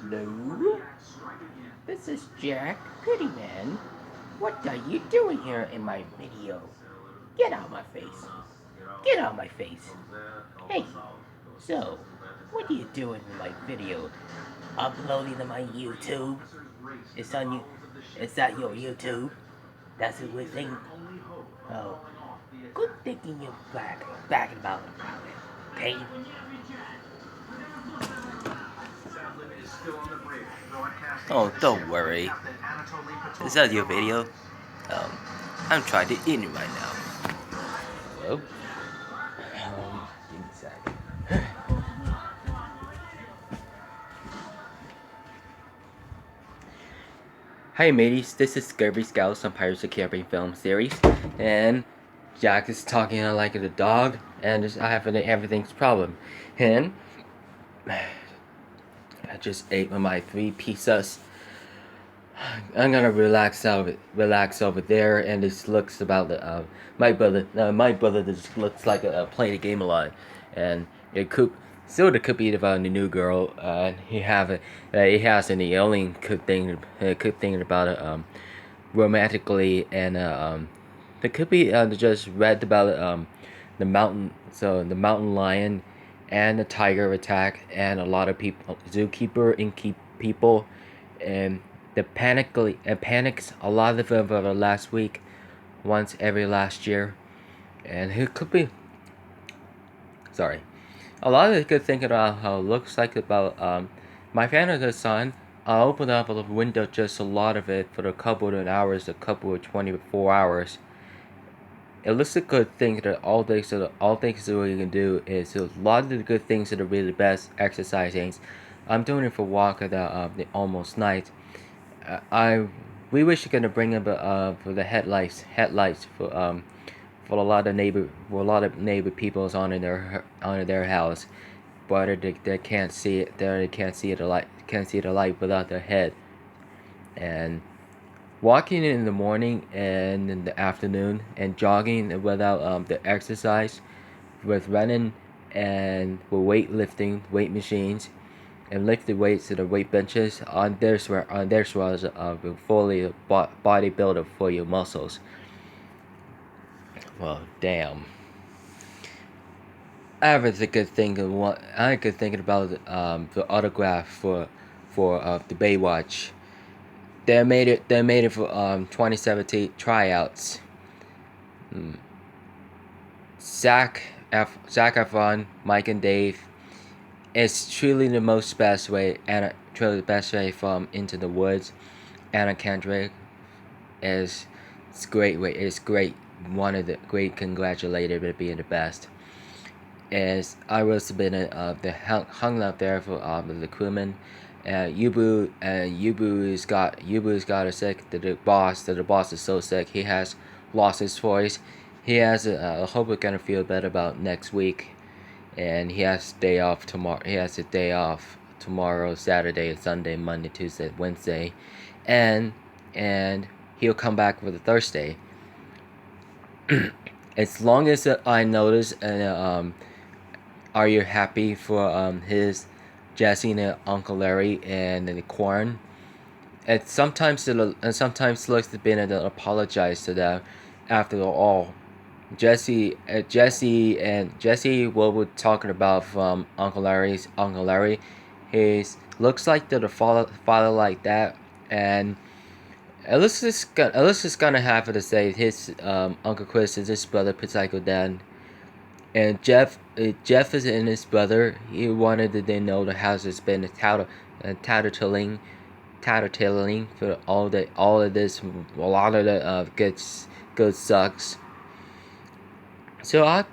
Hello? This is Jack Prettyman. What are you doing here in my video? Get out of my face. Get out of my face. Hey, so, what are you doing in my video? Uploading to my YouTube? It's on you. Is that your YouTube? That's a good thing. Oh, good thinking you back about it. Okay? Oh, don't worry. Is that your video? Um, I'm trying to in right now. Hello? Give me a sec. Hi mateys, this is Scurvy Scouts on Pirates of the Caribbean film series, and Jack is talking like a dog, and I have everything's problem. And I just ate my 3 pizzas. I'm gonna relax over there, and this looks about the my brother just looks like playing a game a lot, and it could could be about the new girl. He has the only good thing about it romantically, and it could be just read about the mountain lion and the tiger attack, and a lot of people, zookeeper and keep people, and panics a lot of them over the last week, once every last year, and it could be sorry. A lot of it could think about how it looks like about my fan of the sun. I opened up a window, just a lot of it for a couple of hours, a couple of 24 hours. It looks a good thing that all things that we can do is a lot of the good things that are really best exercising. I'm doing it for walk at the almost night. I we wish you're gonna bring up for the headlights for a lot of neighbor people's on their house, but they can't see it. They can't see the light without their head, and walking in the morning and in the afternoon, and jogging without the exercise, with running and with weight machines, and lift the weights to the weight benches on their swells fully bodybuilder for your muscles. Well, damn. I could think about the autograph for the Baywatch. They made it for 2017 tryouts. Hmm. Zac Efron, Mike and Dave. It's truly the most best way, and truly the best way from Into the Woods. Anna Kendrick is it's great way. It's great. One of the great congratulated with being the best. As I was been the hung up there for the crewman. Yubu's got a sick. The boss is so sick. He has lost his voice. He has I hope we're gonna feel better about next week, and he has day off tomorrow. He has a day off tomorrow, Saturday, Sunday, Monday, Tuesday, Wednesday, and he'll come back for the Thursday. As long as I notice, and are you happy for his Jesse and Uncle Larry and the Corn? Sometimes looks to be to apologize to them. After all, Jesse, what we're talking about from Uncle Larry, his looks like the father like that, and Alyssa's gonna have to say his Uncle Chris is his brother Psycho Dan, and Jeff is in his brother. He wanted to they know the house has been tattletailing for all of this, a lot of the good sucks. So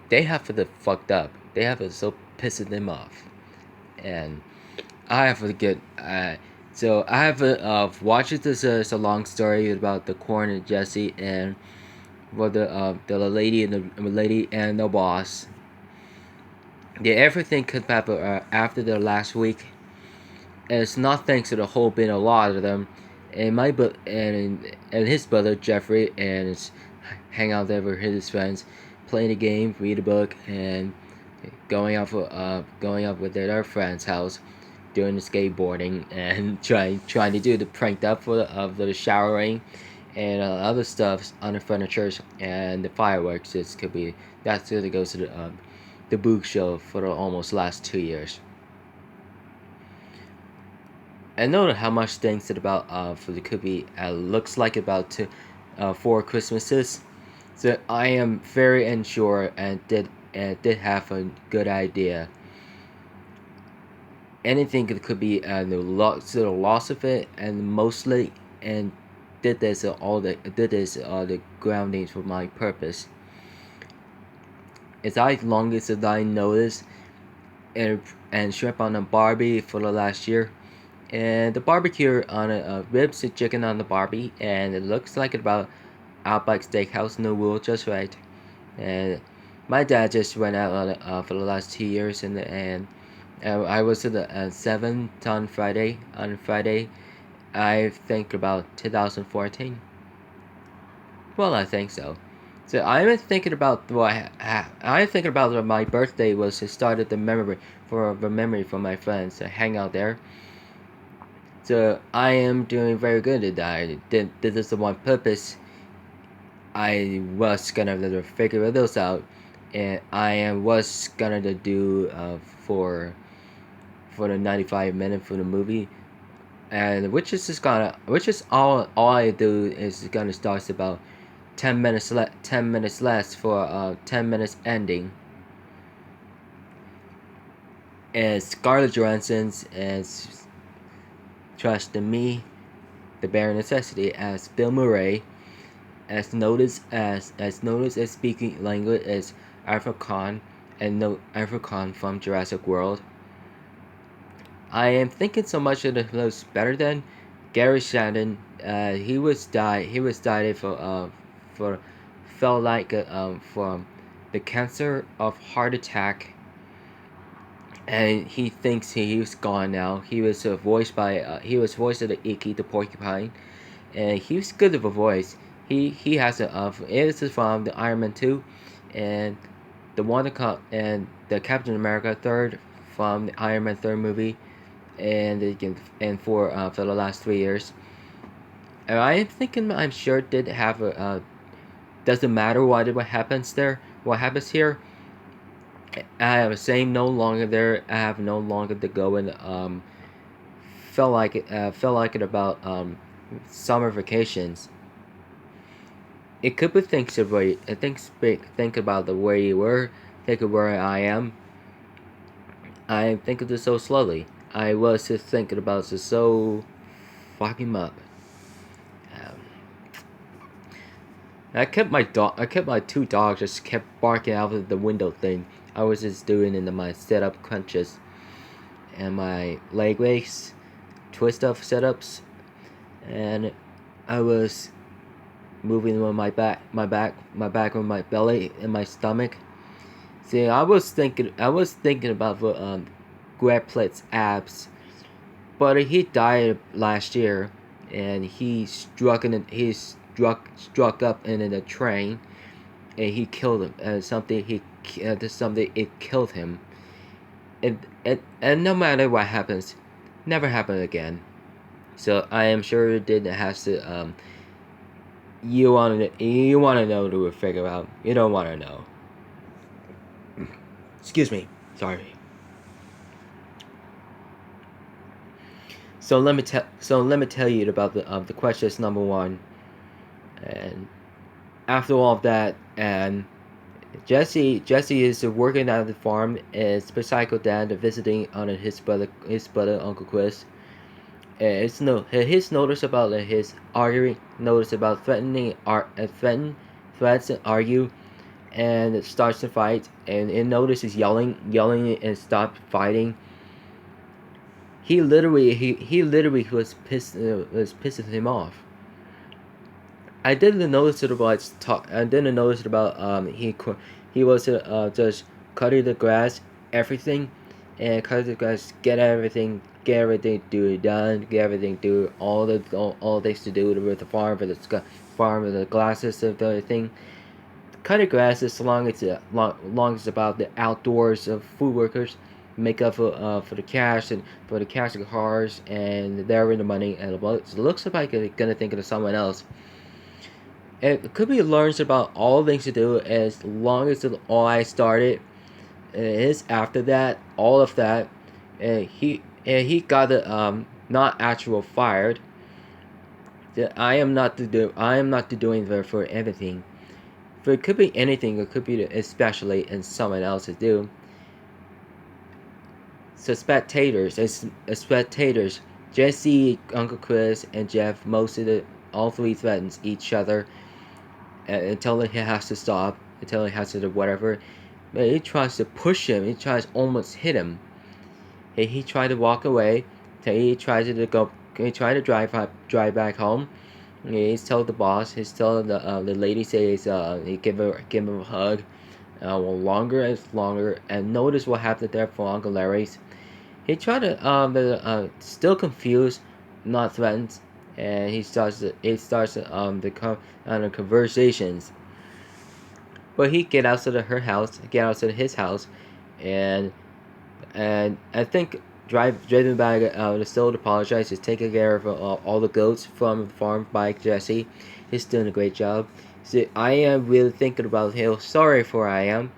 they have to fucked up. They have to so pissing them off, and I have to get. So I have watched this. It's a long story about the Corn and Jesse, and well the lady and the boss. Yeah, everything could happen after the last week. And it's not thanks to the whole been a lot of them, and and his brother Jeffrey, and it's hang out there with his friends, playing a game, read a book, and going out with their friend's house. doing the skateboarding and trying to do the pranked up of the showering and other stuff on the furniture and the fireworks. It could be that's gonna go to the Boog show for the almost last 2 years. I know how much things it about for the could be looks like about 4 Christmases. So I am very unsure and did have a good idea. Anything could be the loss of it, and mostly and did this all the groundings for my purpose. As I longest as I noticed and shrimp on a Barbie for the last year. And the barbecue on ribs and chicken on the Barbie, and it looks like about Outback Steakhouse, no wool, just right. And my dad just went out on for the last 2 years, and I was at the 7th on Friday. On Friday, I think about 2014. Well, I think so. So I'm thinking about I'm thinking about my birthday was to start at the memory for my friends to hang out there. So I am doing very good at that. This is the one purpose I was gonna figure those out, and was gonna do for the 95 minute for the movie, and which is all I do is gonna start about 10 minutes less for 10 minutes ending. And Scarlett Johansson's as Trust in Me, The Bare Necessity as Bill Murray, as noticed as speaking language as Afrikaan and no Afrikaan from Jurassic World. I am thinking so much of the most better than Gary Shandon. He was died for felt like from the cancer of heart attack, and he thinks he was gone now. He was voiced of the Icky the porcupine, and he was good of a voice. He has it is from the Iron Man 2, and and the Captain America third from the Iron Man third movie, and for the last 3 years. And I am thinking I'm sure it did have a doesn't matter what happens there, what happens here. I have saying no longer there. I have no longer to go and felt like it about summer vacations. It could be things of where think about the where you were, think of where I am. I think of this so slowly. I was just thinking about this so fucking up. Um, I kept my two dogs just kept barking out of the window thing. I was just doing in my setup crunches and my leg weights, twist up setups, and I was moving with my back with my belly and my stomach. See, I was thinking about Greg Platt's abs, but he died last year, and he struck up in a train, and he killed him. And something it killed him. And no matter what happens, never happen again. So I am sure it did has to you want to know to figure out. You don't want to know. Excuse me. Sorry. So let me tell you about the questions number one, and after all of that, and Jesse is working at the farm. Is Psycho Dad visiting on his brother Uncle Chris. It's no his notice about his arguing notice about threats and argue, and it starts to fight, and it notices yelling and stop fighting. He literally was pissing him off. I didn't notice it about talk. I didn't notice it about he was just cutting the grass, everything, and cutting the grass, get everything do done, get everything do all things to do with the farm, with the farm, with the glasses of the everything. Cutting grass as long as long as about the outdoors of food workers. make up for the cash and for the cash and cars, and they're in the money, and it looks like they're gonna think of someone else. It could be learns about all things to do as long as all I started is after that, all of that, and he got the not actual fired. I am not to doing there for everything. For it could be anything, it could be especially in someone else to do. So spectators, Jesse, Uncle Chris, and Jeff, all three threatens each other until he has to stop, until he has to do whatever. But he tries to push him. He tries to almost hit him. He tried to walk away. He tried to go. He tried to drive back home. He's told the boss. He's told the lady says he give him a hug. Longer and longer. And notice what happened there for Uncle Larry's. He tried to still confused, not threatened, and he starts the conversations. But he get out of his house, and I think driving back the still apologize. He's taking care of all the goats from the farm by Jesse. He's doing a great job. So I am really thinking about how sorry for I am.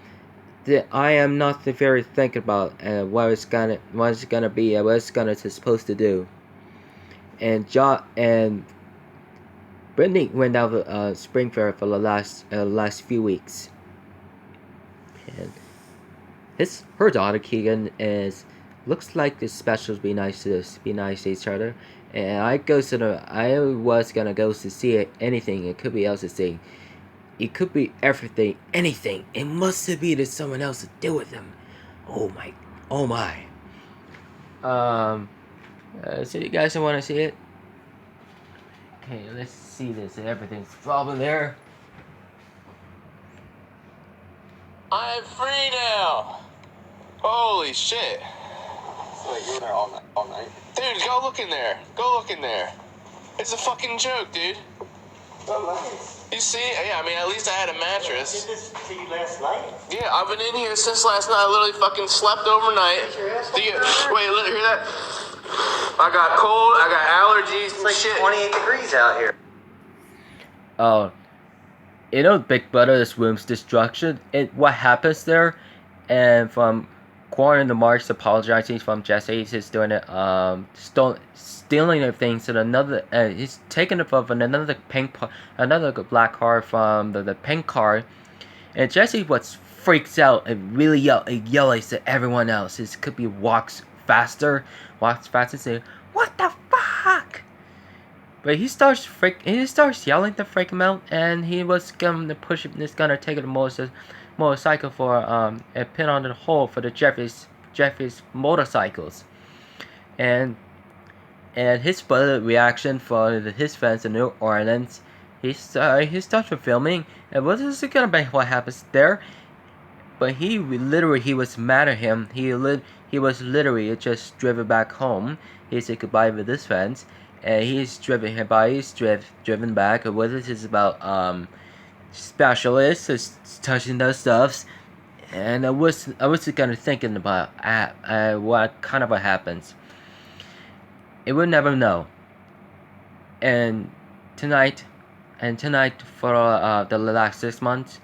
I am not very thinking about what it's gonna be, what it's gonna supposed to do. And Brittany went out to spring fair for the last few weeks, and her daughter Keegan looks like the specials be nice to each other. And I was gonna go to see it, anything. It could be else to see. It could be everything, anything. It must be there's someone else to deal with them. Oh my, oh my. So you guys want to see it? Okay, let's see this. Everything's probably there. I'm free now. Holy shit. Wait, you were there all night? Dude, go look in there. Go look in there. It's a fucking joke, dude. Oh, nice. You see? Yeah, I mean, at least I had a mattress. Did this to you last night? Yeah, I've been in here since last night. I literally fucking slept overnight. Wait, hear that? I got cold. I got allergies. It's like shit. 28 degrees out here. Oh, Big Brother's room's destruction. What happens there, and from Quarren to Marks apologizing from Jesse, he's doing it. Stealing the things to another. He's taking it from another another black car from the pink car, and Jesse freaks out and really yells to everyone else. His could be walks faster, say, "What the fuck?" But he starts yelling to freak him out, and he was gonna push him. He's gonna take the motorcycle for a pin on the hole for the Jeffy's motorcycles, and his brother reaction for his fans in New Orleans. He starts filming, and what is it gonna be? What happens there? But he was mad at him. He was literally just driven back home. He said goodbye with his friends, and he's driven back. What is this about? Specialists is touching those stuffs, and I was kind of thinking about what kind of what happens. It will never know. And tonight for the last 6 months.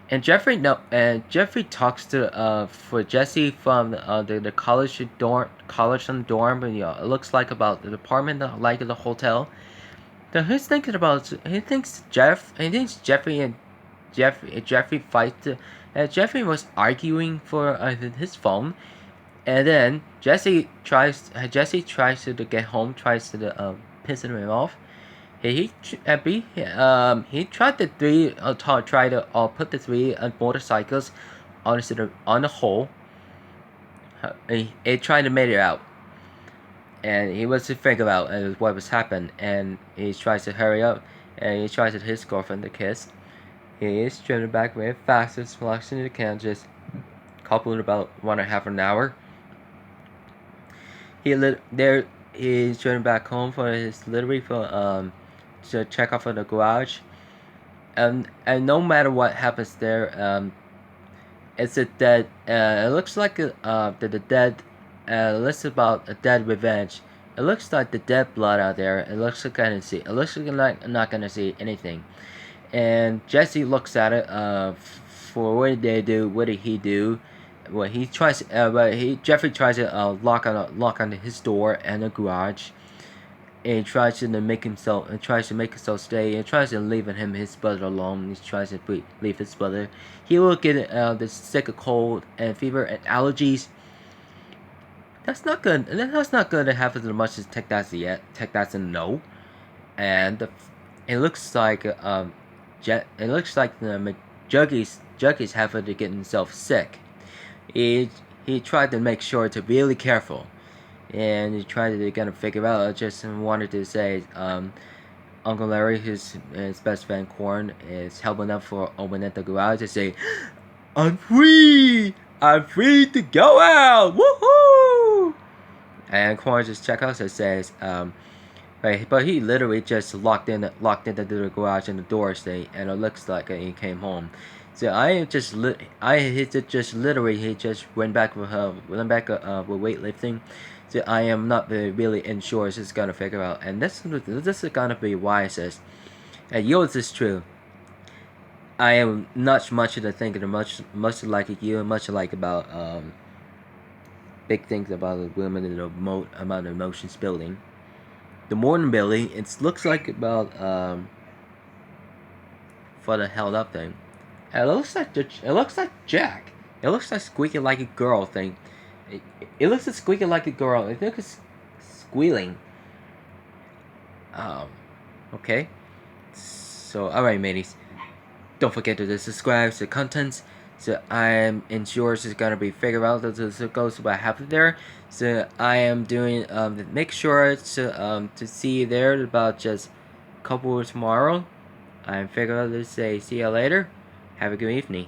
And Jeffrey talks to for Jesse from the college and dorm. And, it looks like about the apartment, like the hotel. So he's thinking about. He thinks Jeffrey fight. Jeffrey was arguing for his phone, and then Jesse tries to get home. Tries to piss him off. He tried to put the three motorcycles on the hole. He tried to make it out, and he was to figure out what was happening, and he tries to hurry up, and he tries to his girlfriend to kiss. He is driven back very fast as selection to Kansas, coupled in about 1.5 an hour. He's driven back home for his delivery for to check out for the garage, and no matter what happens there, It's a dead. It looks like the dead. Looks about a dead revenge. It looks like the dead blood out there. It looks like I can see. It looks like I'm not gonna see anything. And Jesse looks at it. For what did they do? What did he do? Well, he tries. Jeffrey tries to lock on his door and the garage. And he tries to make himself. And tries to make himself stay. And tries to leave him his brother alone. He tries to leave his brother. He will get the sick of cold and fever and allergies. That's not good. That's not going to happen as much as Tech That's yet. Tech That's a no. And it looks like it looks like the Juggy's having to get himself sick. He tried to make sure to be really careful, and he tried to kind of figure out. I just wanted to say, Uncle Larry, his best friend Corn, is helping up for opening the garage to say, "I'm free! I'm free to go out! Woohoo!" And Corn just checks out and says, right, but he literally just locked into the garage and the door stay, and it looks like he came home. So he just literally he just went back with weightlifting. So I am not really sure it's gonna figure out, and this is gonna be why it says, and yours is true. I am not much of the thinking, much like you, much like about big things about the women and the amount of emotions building. The morning Billy, it looks like about for the held up thing. It looks like Jack. It looks like squeaking like a girl thing. It looks like squeaking like a girl. I think it's squealing. Okay. So alright, mateys. Don't forget to subscribe to the contents. So I am sure it's gonna be figured out as it goes what happened there. So I am doing make sure to see you there about just a couple of tomorrow. I'm figuring out to say see you later. Have a good evening.